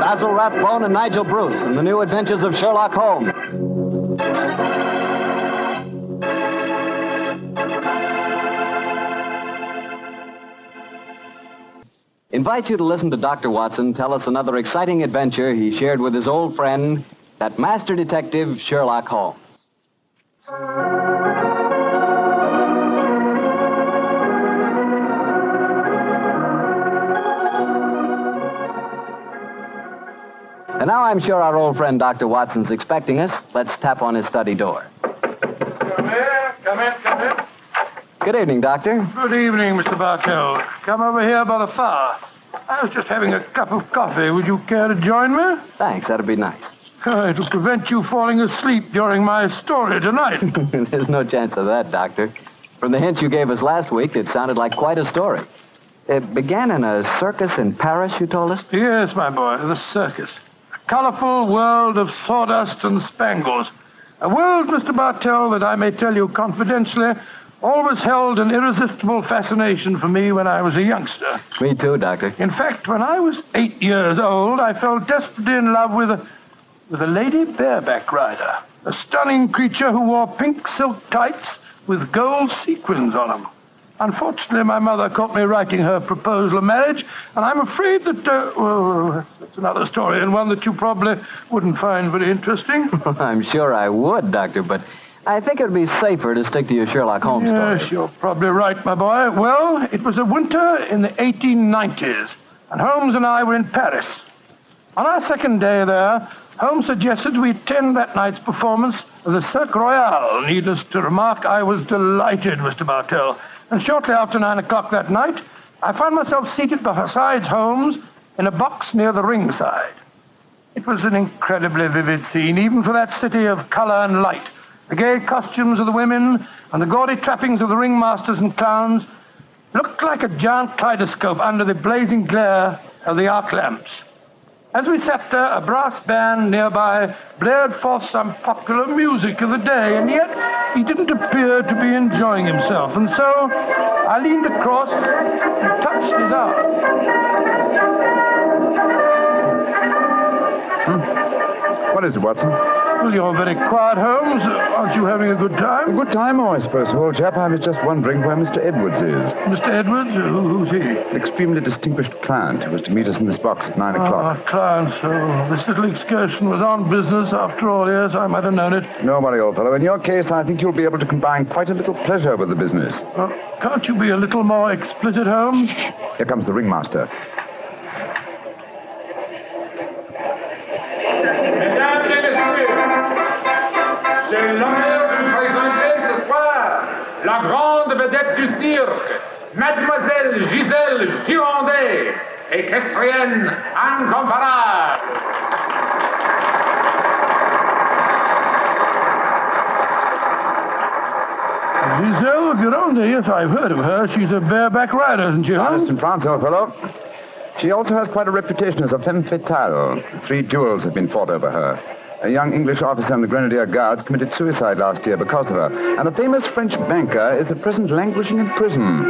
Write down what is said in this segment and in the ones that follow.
Basil Rathbone and Nigel Bruce in the new adventures of Sherlock Holmes. Invite you to listen to Dr. Watson tell us another exciting adventure he shared with his old friend, that master detective, Sherlock Holmes. And now I'm sure our old friend Dr. Watson's expecting us. Let's tap on his study door. Come in. Good evening, Doctor. Good evening, Mr. Bartell. Come over here by the fire. I was just having a cup of coffee. Would you care to join me? Thanks, that'd be nice. It'll prevent you falling asleep during my story tonight. There's no chance of that, Doctor. From the hints you gave us last week, it sounded like quite a story. It began in a circus in Paris, you told us? Yes, my boy, the circus. A colorful world of sawdust and spangles. A world, Mr. Bartell, that I may tell you confidentially, always held an irresistible fascination for me when I was a youngster. Me too, Doctor. In fact, when I was 8 years old, I fell desperately in love with a lady bareback rider, a stunning creature who wore pink silk tights with gold sequins on them. Unfortunately, my mother caught me writing her proposal of marriage, and I'm afraid that, that's another story, and one that you probably wouldn't find very interesting. I'm sure I would, Doctor, but I think it would be safer to stick to your Sherlock Holmes story. Yes, you're probably right, my boy. Well, it was a winter in the 1890s, and Holmes and I were in Paris. On our second day there, Holmes suggested we attend that night's performance of the Cirque Royale. Needless to remark, I was delighted, Mr. Bartell. And shortly after 9 o'clock that night, I found myself seated beside Holmes in a box near the ringside. It was an incredibly vivid scene, even for that city of color and light. The gay costumes of the women and the gaudy trappings of the ringmasters and clowns looked like a giant kaleidoscope under the blazing glare of the arc lamps. As we sat there, a brass band nearby blared forth some popular music of the day, and yet he didn't appear to be enjoying himself. And so I leaned across and touched his arm. What is it, Watson? Well, you're very quiet, Holmes. Aren't you having a good time? A good time, I suppose, old chap. I was just wondering where Mr. Edwards is. Mr. Edwards? Who's he? An extremely distinguished client who was to meet us in this box at 9 o'clock. Client. So this little excursion was on business after all. Yes, I might have known it. No worry, old fellow. In your case, I think you'll be able to combine quite a little pleasure with the business. Can't you be a little more explicit, Holmes? Shh. Here comes the ringmaster. J'ai l'honneur de vous présenter ce soir la grande vedette du cirque, Mademoiselle Gisèle Girondet, équestrienne incomparable. Gisèle Girondet, yes, I've heard of her. She's a bareback rider, isn't she, Honest Holmes? in France, old fellow. She also has quite a reputation as a femme fatale. 3 duels have been fought over her. A young English officer in the Grenadier Guards committed suicide last year because of her. And a famous French banker is at present languishing in prison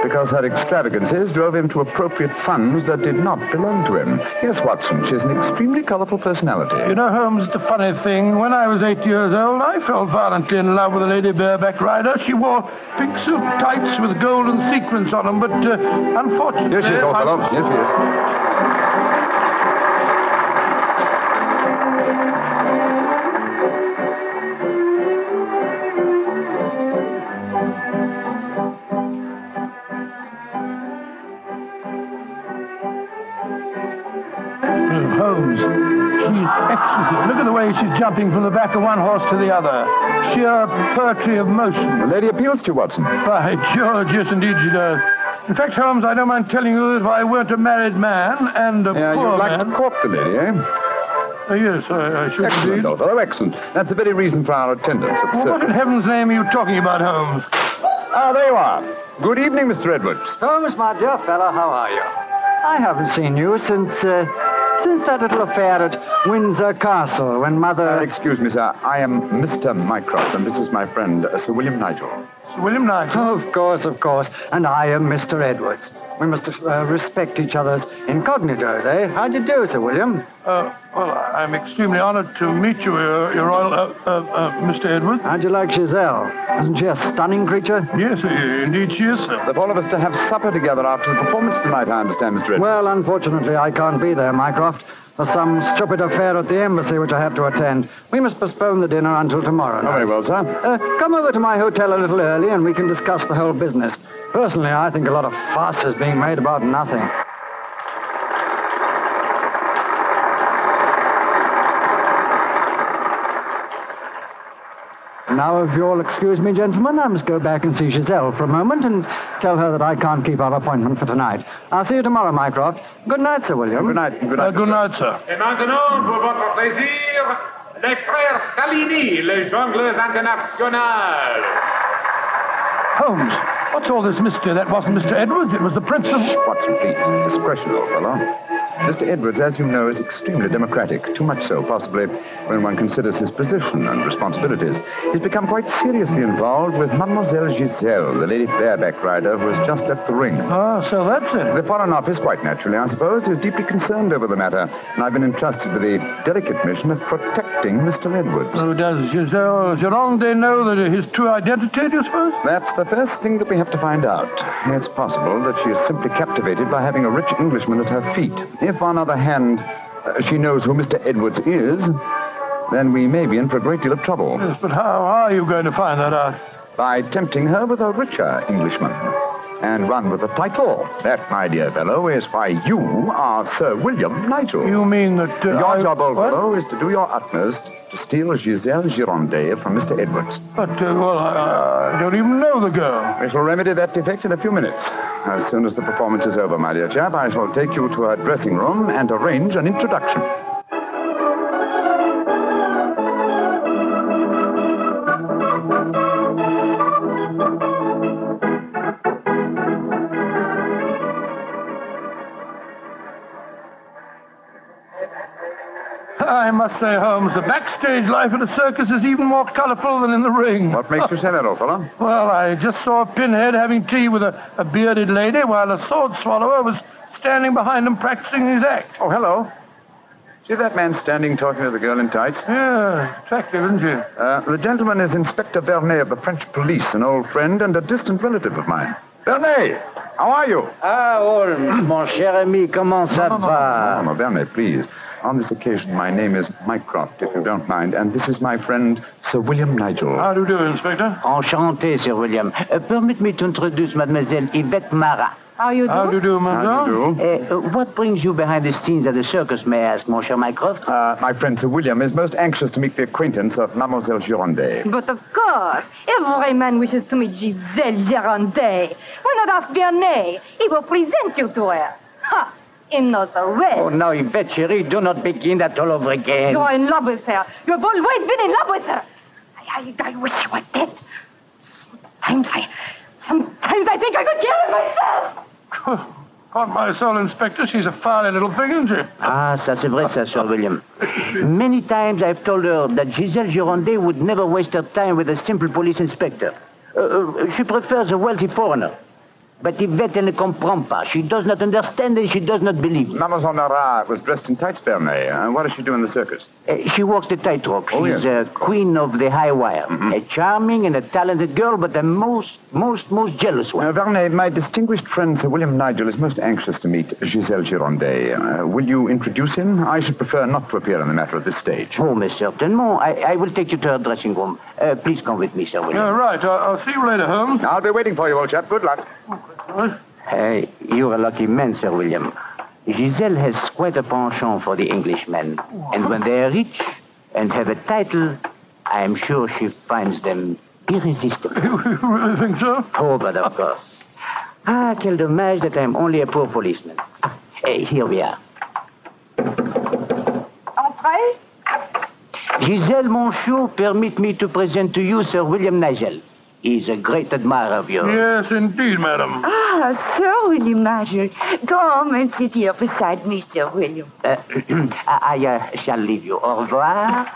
because her extravagances drove him to appropriate funds that did not belong to him. Yes, Watson, she's an extremely colorful personality. You know, Holmes, the funny thing, when I was 8 years old, I fell violently in love with a lady bareback rider. She wore pink silk tights with golden sequins on them, but unfortunately... Here she is, old fellow. Here she is. Holmes, she's exquisite. Look at the way she's jumping from the back of one horse to the other. Sheer poetry of motion. The lady appeals to you, Watson. By George, yes, indeed she does. In fact, Holmes, I don't mind telling you that if I weren't a married man and a Yeah, poor you'd like man... to court the lady, eh? Yes, I should Excellent, indeed. old fellow, excellent. That's the very reason for our attendance at the Well, what in circus. heaven's name are you talking about, Holmes? Ah, there you are. Good evening, Mr. Edwards. Holmes, my dear fellow, how are you? I haven't seen you since that little affair at Windsor Castle when Mother... Excuse me, sir. I am Mr. Mycroft, and this is my friend, Sir William Nigel. Sir William Nigel. Of course. And I am Mr. Edwards. We must respect each other's incognitos, eh? How do you do, Sir William? Well, I'm extremely honored to meet you, Your Royal, Mr. Edwards. How'd you like Giselle? Isn't she a stunning creature? Yes, indeed she is, sir. With all of us to have supper together after the performance tonight, I understand, Mr. Edwards. Well, unfortunately, I can't be there, Mycroft. There's some stupid affair at the embassy which I have to attend. We must postpone the dinner until tomorrow night. Very well, sir. Come over to my hotel a little early and we can discuss the whole business. Personally, I think a lot of fuss is being made about nothing. Now, if you'll excuse me, gentlemen, I must go back and see Giselle for a moment and tell her that I can't keep our appointment for tonight. I'll see you tomorrow, Mycroft. Good night, Sir William. Good night. Good night, sir. Et maintenant, pour votre plaisir, les frères Salini, les jongleurs internationaux. Holmes, what's all this mystery? That wasn't Mr. Edwards, it was the Prince of... Watson, please. Discretion, old fellow. Mr. Edwards, as you know, is extremely democratic. Too much so, possibly, when one considers his position and responsibilities. He's become quite seriously involved with Mademoiselle Giselle, the lady bareback rider who has just left the ring. Oh, so that's it. The Foreign Office, quite naturally, I suppose, is deeply concerned over the matter, and I've been entrusted with the delicate mission of protecting Mr. Edwards. So does Giselle Gironde know that his true identity, do you suppose? That's the first thing that we have to find out. It's possible that she is simply captivated by having a rich Englishman at her feet. If, on the other hand, she knows who Mr. Edwards is, then we may be in for a great deal of trouble. Yes, but how are you going to find that out? By tempting her with a richer Englishman. And one with a title. That, my dear fellow, is why you are Sir William Nigel. You mean that... Your job, old what? fellow, is to do your utmost to steal Giselle Gironde from Mr. Edwards. But, I don't even know the girl. We shall remedy that defect in a few minutes. As soon as the performance is over, my dear chap, I shall take you to her dressing room and arrange an introduction. I must say, Holmes, the backstage life at a circus is even more colorful than in the ring. What makes you say that, old fellow? Well, I just saw a pinhead having tea with a bearded lady while a sword swallower was standing behind him practicing his act. Oh, hello. See that man standing talking to the girl in tights? Yeah, attractive, isn't she? The gentleman is Inspector Vernet of the French police, an old friend and a distant relative of mine. Vernet, how are you? Ah, Holmes, mon cher ami, comment ça va? No, Vernet, please. On this occasion, my name is Mycroft, if you don't mind, and this is my friend, Sir William Nigel. How do you do, Inspector? Enchanté, Sir William. Permit me to introduce Mademoiselle Yvette Marat. How do you do, How do madame? you do? What brings you behind the scenes at the circus, may I ask, mon cher Mycroft? My friend Sir William is most anxious to make the acquaintance of Mademoiselle Gironde. But of course, every man wishes to meet Giselle Gironde. Why not ask Vernet? He will present you to her. Ha! In another way. Oh, now, Yvette, chérie, do not begin that all over again. You're in love with her. You've always been in love with her. I wish you were dead. Sometimes I think I could kill her myself. On my soul, Inspector, she's a fine little thing, isn't she? Ah, ça c'est vrai, ça, Sir William. Many times I've told her that Giselle Gironde would never waste her time with a simple police inspector. She prefers a wealthy foreigner. But Yvette ne comprend pas. She does not understand and she does not believe. Mademoiselle Marat was dressed in tights, Vernet. What does she do in the circus? She walks the tightrope. Oh, She's yes. a queen of the high wire. Mm-hmm. A charming and a talented girl, but a most jealous one. Vernet, my distinguished friend Sir William Nigel is most anxious to meet Giselle Gironde. Will you introduce him? I should prefer not to appear in the matter at this stage. Oh, mais certainement. I will take you to her dressing room. Please come with me, Sir William. Yeah, right. I'll see you later, Holmes. I'll be waiting for you, old chap. Good luck. Hey, you're a lucky man, Sir William. Giselle has quite a penchant for the Englishmen. And when they are rich and have a title, I'm sure she finds them irresistible. You really think so? Oh, but of course. Ah, quel dommage that I'm only a poor policeman. Here we are. Entrez. Giselle Monchou, permit me to present to you Sir William Nigel. He's a great admirer of yours. Yes, indeed, madam. Ah, Sir William Nigel. Come and sit here beside me, Sir William. I shall leave you. Au revoir.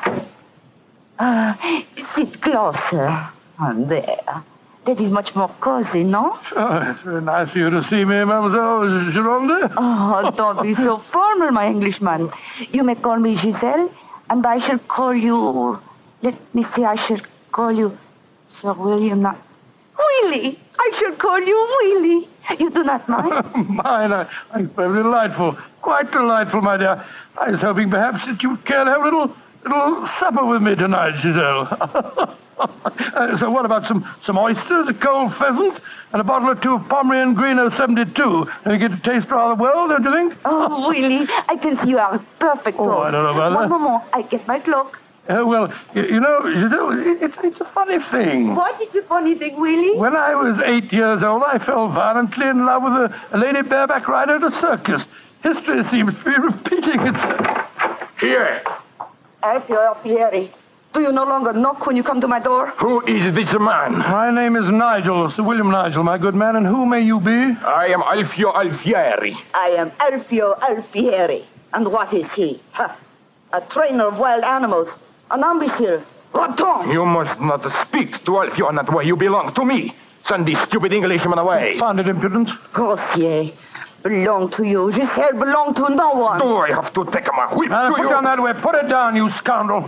Sit closer. There. That is much more cozy, no? Oh, it's very nice of you to see me, Mademoiselle Gironde. Oh, don't be so formal, my Englishman. You may call me Giselle, and I shall call you... Let me see, I shall call you Sir William... Willie! I shall call you Willie. You do not mind? Mine, I'm very delightful. Quite delightful, my dear. I was hoping perhaps that you would care to have a little supper with me tonight, Giselle. So what about some oysters, a cold pheasant, and a bottle or two of Pomeranian Green 072? And you get to taste rather well, don't you think? Oh, Willie, I can see you are a perfect host. I don't know about that. One moment, I get my cloak. Well, you know, Giselle, it's a funny thing. What is a funny thing, Willie? When I was 8 years old, I fell violently in love with a lady bareback rider at a circus. History seems to be repeating itself. Here. Alfieri, do you no longer knock when you come to my door? Who is this man? My name is Nigel, Sir William Nigel, my good man, and who may you be? I am Alfio Alfieri. I am Alfio Alfieri. And what is he? Ha! A trainer of wild animals. An imbecile. Rathbone. You must not speak to Alfio in that way. You belong to me. Send this stupid Englishman away. Found it impudent. Grossier. Belong to you. Giselle belong to no one. Do I have to take my whip Now, to put you? down that way. Put it down, you scoundrel.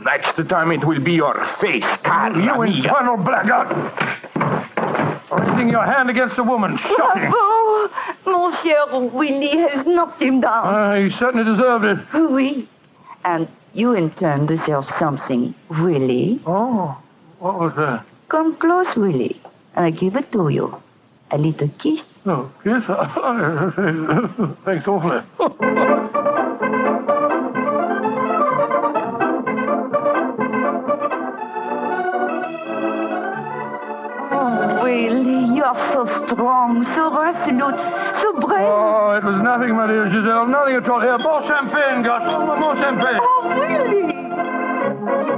Next time it will be your face, Carla You mia. infernal blackguard. Raising your hand against a woman. Shocking. Bravo! Mon cher Willie has knocked him down. He certainly deserved it. Oui. And you in turn deserve something, Willie. Oh, what was that? Come close, Willie, and I give it to you. A little kiss. Oh, yes. Thanks awfully. Oh, Willie, you are so strong, so resolute, so brave. Oh, it was nothing, my dear Giselle. Nothing at all. Here, more champagne, gosh. More champagne. Oh, Willie!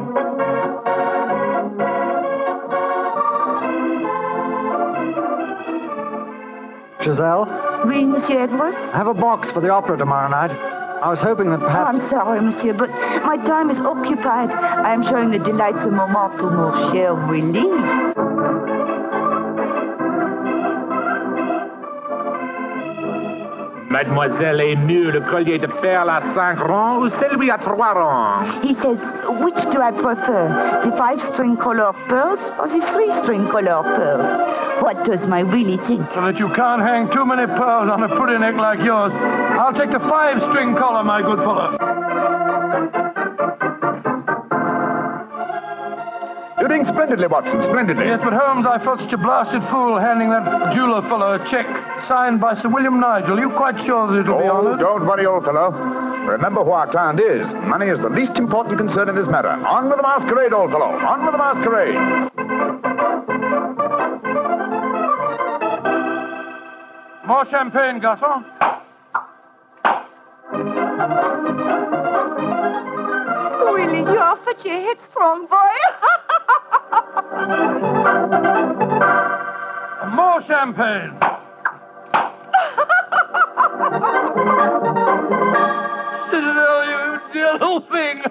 Giselle, Oui, Monsieur Edwards? I have a box for the opera tomorrow night. I was hoping that Oh, I'm perhaps... sorry, Monsieur, but my time is occupied. I am showing the delights of moment to mon cher Willie. Mademoiselle est mieux le collier de perles à 5 rangs ou celui à 3 rangs? He says, which do I prefer, the 5-string color pearls or the 3-string color pearls? What does my Willie think? So that you can't hang too many pearls on a pretty neck like yours. I'll take the 5-string collar, my good fellow. You're doing splendidly, Watson, splendidly. Yes, but Holmes, I felt such a blasted fool handing that jeweler fellow a check signed by Sir William Nigel. You quite sure that it'll be Oh, honored? don't worry, old fellow. Remember who our client is. Money is the least important concern in this matter. On with the masquerade, old fellow. On with the masquerade. More champagne, garçon. Willie, you are such a headstrong boy. More champagne. Citadel, you dear little thing.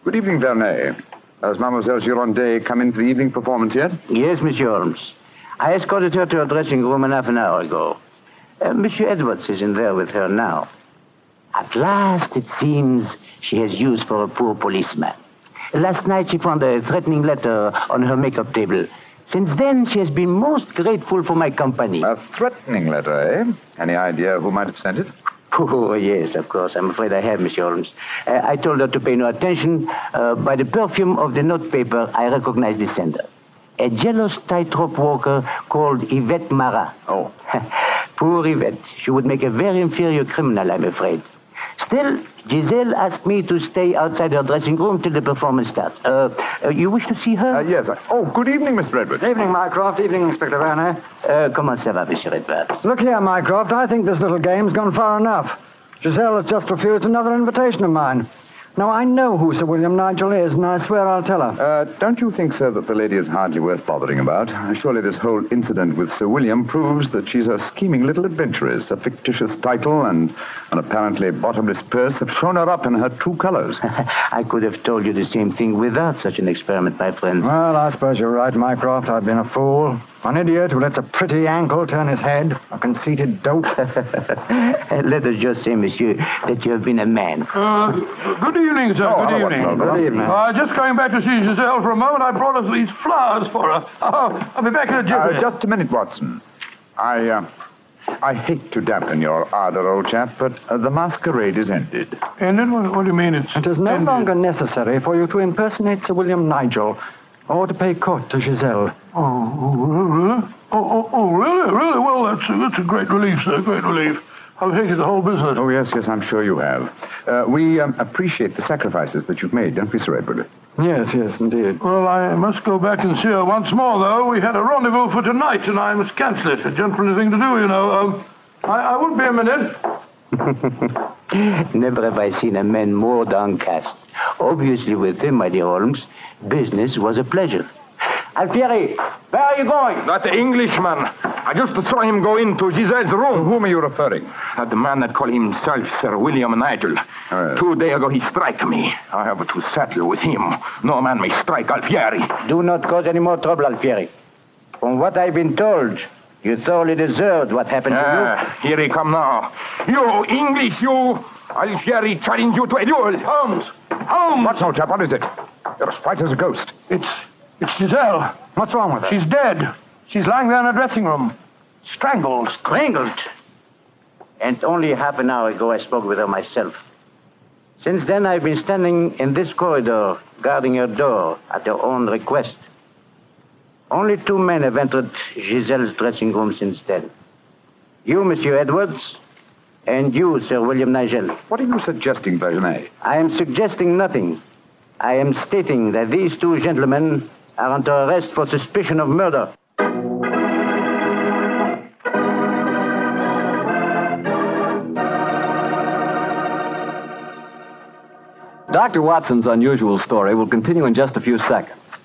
Good evening, Vernet. Has Mademoiselle Gironde come in for the evening performance yet? Yes, Monsieur Holmes. I escorted her to her dressing room half an hour ago. Monsieur Edwards is in there with her now. At last, it seems, she has use for a poor policeman. Last night, she found a threatening letter on her makeup table. Since then, she has been most grateful for my company. A threatening letter, eh? Any idea who might have sent it? Oh, yes, of course. I'm afraid I have, Monsieur Holmes. I told her to pay no attention. By the perfume of the notepaper, I recognize the sender. A jealous tightrope walker called Yvette Marat. Oh. Poor Yvette. She would make a very inferior criminal, I'm afraid. Still, Giselle asked me to stay outside her dressing room till the performance starts. You wish to see her? Yes. Oh, good evening, Mr. Edwards. Evening, Mycroft. Evening, Inspector Werner. Comment ça va, Monsieur Edwards? Look here, Mycroft. I think this little game's gone far enough. Giselle has just refused another invitation of mine. Now, I know who Sir William Nigel is, and I swear I'll tell her. Don't you think, sir, that the lady is hardly worth bothering about? Surely this whole incident with Sir William proves that she's a scheming little adventuress. A fictitious title and an apparently bottomless purse have shown her up in her true colors. I could have told you the same thing without such an experiment, my friend. Well, I suppose you're right, Mycroft. I've been a fool. An idiot who lets a pretty ankle turn his head. A conceited dope. Let us just say, monsieur, that you have been a man. Good evening, sir. Good evening. Good evening. Just going back to see Giselle for a moment, I brought us these flowers for her. I'll be back in a jiffy. Just a minute, Watson. I hate to dampen your ardor, old chap, but the masquerade is ended. Ended? What do you mean it's It is no ended? longer necessary for you to impersonate Sir William Nigel or to pay court to Giselle. Really? Really? Well, that's a great relief, sir. Great relief. I've hated the whole business. Oh, yes, I'm sure you have. We appreciate the sacrifices that you've made, don't we, Sir Edward? Yes, indeed. Well, I must go back and see her once more, though. We had a rendezvous for tonight, and I must cancel it. A gentlemanly thing to do, you know. I won't be a minute. Never have I seen a man more downcast. Obviously, with him, my dear Holmes, business was a pleasure. Alfieri, where are you going? That Englishman. I just saw him go into Giselle's To room. whom are you referring? The man that called himself Sir William Nigel. 2 days ago, he struck me. I have to settle with him. No man may strike Alfieri. Do not cause any more trouble, Alfieri. From what I've been told, you thoroughly deserved what happened to Here he come now. You English, you! Alfieri challenge you to a duel. Holmes! What's old chap? What is it? You're as white as a ghost. It's Giselle. What's wrong with her? She's dead. She's lying there in her dressing room. Strangled. you. Strangled. And only half an hour ago, I spoke with her myself. Since then, I've been standing in this corridor, guarding her door at her own request. Only 2 men have entered Giselle's dressing room since then. You, Monsieur Edwards, and you, Sir William Nigel. What are you suggesting, Vergenay? I am suggesting nothing. I am stating that these 2 gentlemen are under arrest for suspicion of murder. Dr. Watson's unusual story will continue in just a few seconds.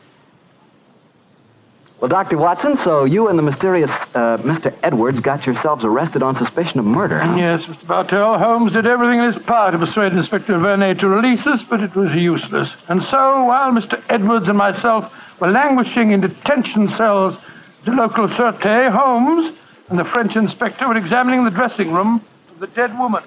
Well, Dr. Watson, so you and the mysterious Mr. Edwards got yourselves arrested on suspicion of murder, huh? Yes, Mr. Bartell. Holmes did everything in his power to persuade Inspector Vernet to release us, but it was useless. And so, while Mr. Edwards and myself were languishing in detention cells at the local Sûreté, Holmes and the French inspector were examining the dressing room of the dead woman.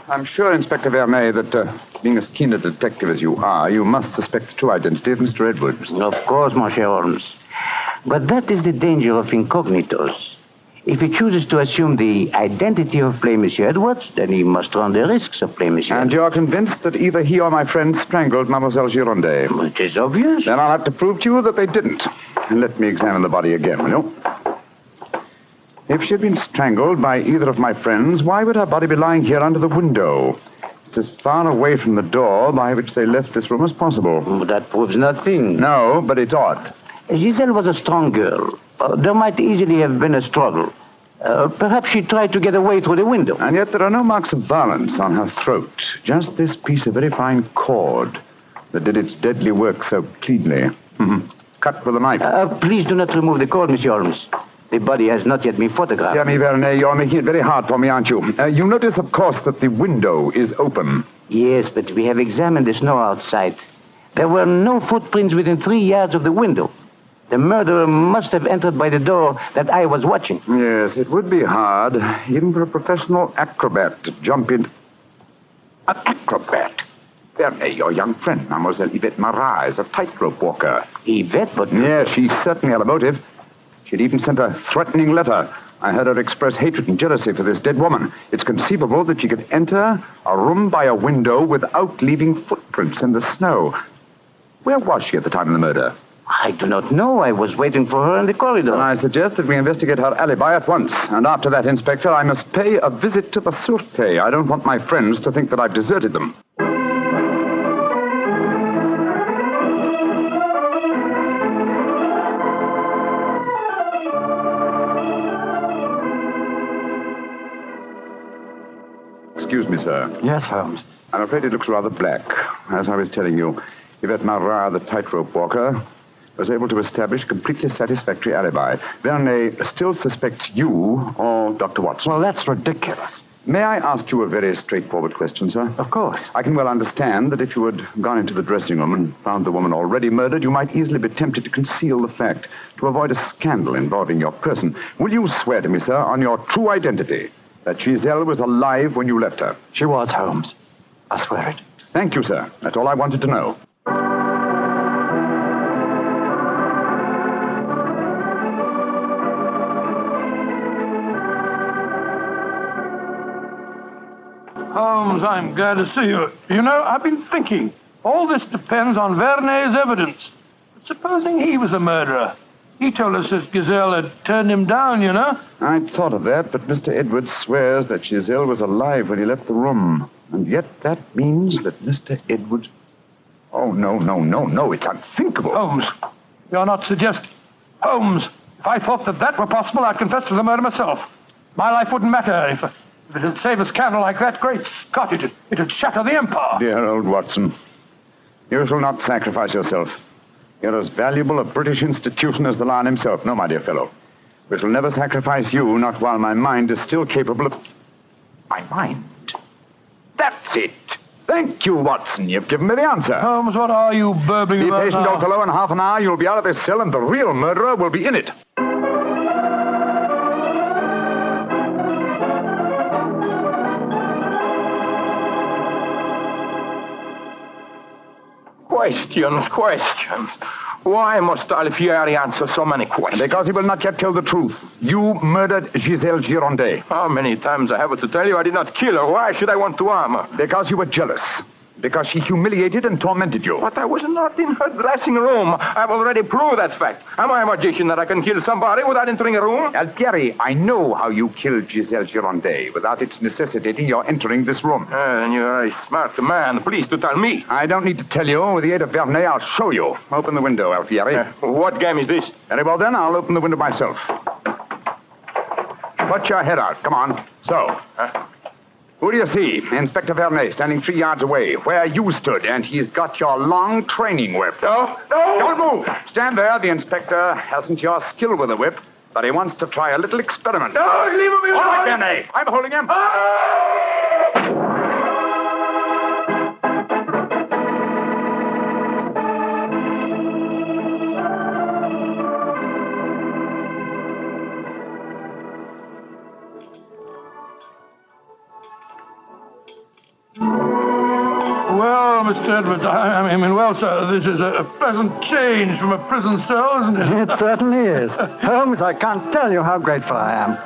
I'm sure, Inspector Vernet, that being as keen a detective as you are, you must suspect the true identity of Mr. Edwards. Of course, Monsieur Holmes. But that is the danger of incognitos. If he chooses to assume the identity of plain Monsieur Edwards, then he must run the risks of plain Monsieur And you're convinced that either he or my friend strangled Mademoiselle Girondet? It is obvious. Then I'll have to prove to you that they didn't. And let me examine the body again, will you? If she had been strangled by either of my friends, why would her body be lying here under the window? It's as far away from the door by which they left this room as possible. That proves nothing. No, but it's odd. Giselle was a strong girl. There might easily have been a struggle. Perhaps she tried to get away through the window. And yet there are no marks of violence on her throat. Just this piece of very fine cord that did its deadly work so cleanly. Cut with a knife. Please do not remove the cord, Monsieur Holmes. The body has not yet been photographed. Dear me, Vernet, you're making it very hard for me, aren't you? You notice, of course, that the window is open. Yes, but we have examined the snow outside. There were no footprints within 3 yards of the window. The murderer must have entered by the door that I was watching. Yes, it would be hard, even for a professional acrobat to jump in. An acrobat? Vernet, your young friend, Mademoiselle Yvette Marat, is a tightrope walker. Yvette, but... Yes, she certainly had a motive. She'd even sent a threatening letter. I heard her express hatred and jealousy for this dead woman. It's conceivable that she could enter a room by a window without leaving footprints in the snow. Where was she at the time of the murder? I do not know. I was waiting for her in the corridor. I suggest that we investigate her alibi at once. And after that, Inspector, I must pay a visit to the Sûreté. I don't want my friends to think that I've deserted them. Excuse me, sir. Yes, Holmes. I'm afraid it looks rather black. As I was telling you, Yvette Marat, the tightrope walker, was able to establish a completely satisfactory alibi. Vernet still suspects you or Dr. Watson. Well, that's ridiculous. May I ask you a very straightforward question, sir? Of course. I can well understand that if you had gone into the dressing room and found the woman already murdered, you might easily be tempted to conceal the fact, to avoid a scandal involving your person. Will you swear to me, sir, on your true identity, that Giselle was alive when you left her? She was, Holmes. I swear it. Thank you, sir. That's all I wanted to know. Holmes, I'm glad to see you. You know, I've been thinking. All this depends on Vernet's evidence. But supposing he was the murderer. He told us that Giselle had turned him down, you know. I'd thought of that, but Mr. Edwards swears that Giselle was alive when he left the room. And yet that means that Mr. Edwards... Oh, no. It's unthinkable. Holmes, you're not suggesting. Holmes, if I thought that were possible, I'd confess to the murder myself. My life wouldn't matter if it had saved a scandal like that. Great Scott, it'd shatter the empire. Dear old Watson, you shall not sacrifice yourself. You're as valuable a British institution as the Lion himself. No, my dear fellow. We shall never sacrifice you, not while my mind is still capable of... My mind? That's it. Thank you, Watson. You've given me the answer. Holmes, what are you burbling about? Be patient, now? old fellow. In half an hour, you'll be out of this cell, and the real murderer will be in it. Questions. Why must Alfieri answer so many questions? Because he will not yet tell the truth. You murdered Giselle Girondet. How many times I have to tell you I did not kill her? Why should I want to harm her? Because you were jealous. Because she humiliated and tormented you. But I was not in her dressing room. I've already proved that fact. Am I a magician that I can kill somebody without entering a room? Alfieri, I know how you killed Giselle Girondet without its necessitating your entering this room. And you're a smart man. Please to tell me. I don't need to tell you. With the aid of Vernet, I'll show you. Open the window, Alfieri. What game is this? Very well, then. I'll open the window myself. Put your head out. Come on. So. Who do you see? Inspector Vernet, standing 3 yards away, where you stood, and he's got your long training whip. No! Don't move! Stand there. The inspector hasn't your skill with a whip, but he wants to try a little experiment. No, leave him alone! All right, Vernet. I'm holding him. Well, Mr. Edwards, I mean, well, sir, this is a pleasant change from a prison cell, isn't it? It certainly is. Holmes, I can't tell you how grateful I am.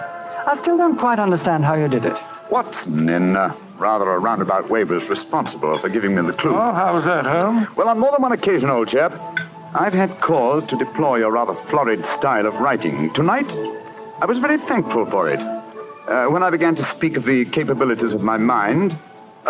I still don't quite understand how you did it. Watson, in rather a roundabout way, was responsible for giving me the clue. Oh, how was that, Holmes? Well, on more than one occasion, old chap, I've had cause to deplore your rather florid style of writing. Tonight, I was very thankful for it. When I began to speak of the capabilities of my mind,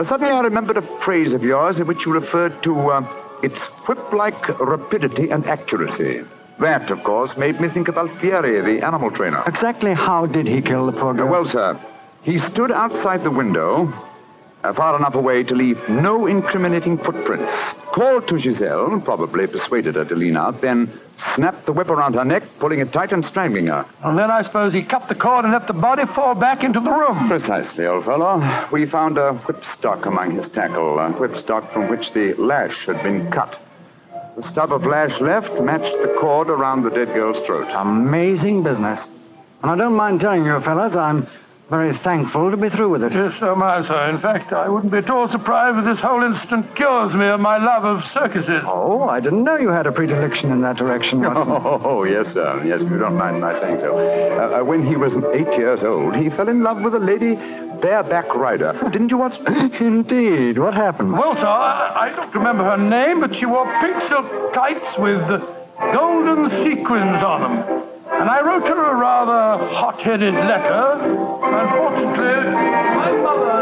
suddenly I remembered a phrase of yours in which you referred to its whip-like rapidity and accuracy. That, of course, made me think of Alfieri, the animal trainer. Exactly how did he kill the poor girl? Well, sir, he stood outside the window, far enough away to leave no incriminating footprints. Called to Giselle, probably persuaded her to lean out, then snapped the whip around her neck, pulling it tight and strangling her. And then I suppose he cut the cord and let the body fall back into the room. Precisely, old fellow. We found a whipstock among his tackle, a whipstock from which the lash had been cut. The stub of lash left matched the cord around the dead girl's throat. Amazing business. And I don't mind telling you, fellas, I'm very thankful to be through with it. Yes, so am I, sir. In fact, I wouldn't be at all surprised if this whole incident cures me of my love of circuses. Oh, I didn't know you had a predilection in that direction, Watson. Oh, yes, sir. Yes, if you don't mind my saying so. When he was 8 years old, he fell in love with a lady bareback rider. Didn't you, Watson? Indeed. What happened? Well, sir, I don't remember her name, but she wore pink silk tights with golden sequins on them. And I wrote her a rather hot-headed letter. Unfortunately, my mother...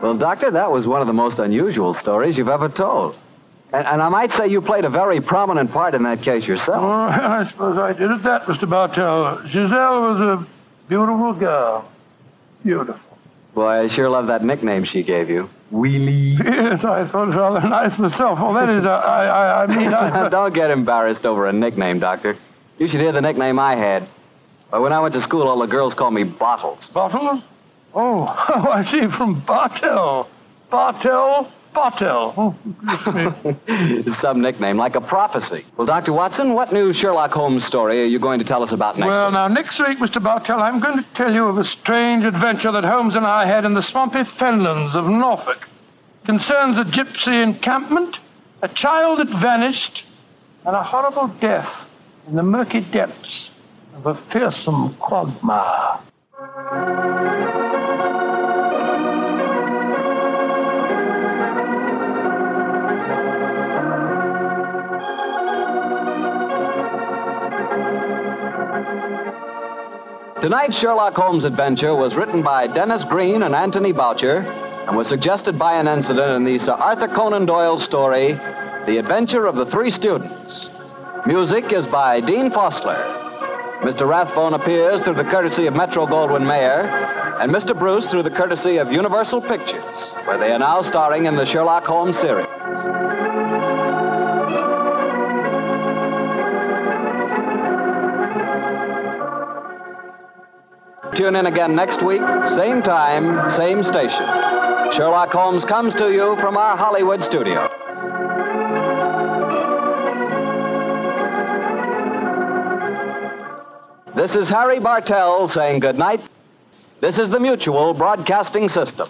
Well, Doctor, that was one of the most unusual stories you've ever told. And I might say you played a very prominent part in that case yourself. Oh, I suppose I did at that, Mr. Bartell. Giselle was a beautiful girl. Beautiful. Boy, I sure love that nickname she gave you. Wheelie. Yes, I thought it was rather nice myself. Well, that is, I mean, Don't get embarrassed over a nickname, Doctor. You should hear the nickname I had. When I went to school, all the girls called me Bottles. Bottles? Oh, I see, from Bartell. Bartell. Oh, Some nickname, like a prophecy. Well, Dr. Watson, what new Sherlock Holmes story are you going to tell us about next Well, week? now, next week, Mr. Bartell, I'm going to tell you of a strange adventure that Holmes and I had in the swampy fenlands of Norfolk. It concerns a gypsy encampment, a child that vanished, and a horrible death in the murky depths of a fearsome quagmire. Tonight's Sherlock Holmes adventure was written by Dennis Green and Anthony Boucher and was suggested by an incident in the Sir Arthur Conan Doyle story, The Adventure of the Three Students. Music is by Dean Fosler. Mr. Rathbone appears through the courtesy of Metro-Goldwyn-Mayer, and Mr. Bruce through the courtesy of Universal Pictures, where they are now starring in the Sherlock Holmes series. Tune in again next week, same time, same station. Sherlock Holmes comes to you from our Hollywood studio. This is Harry Bartell saying good night. This is the Mutual Broadcasting System.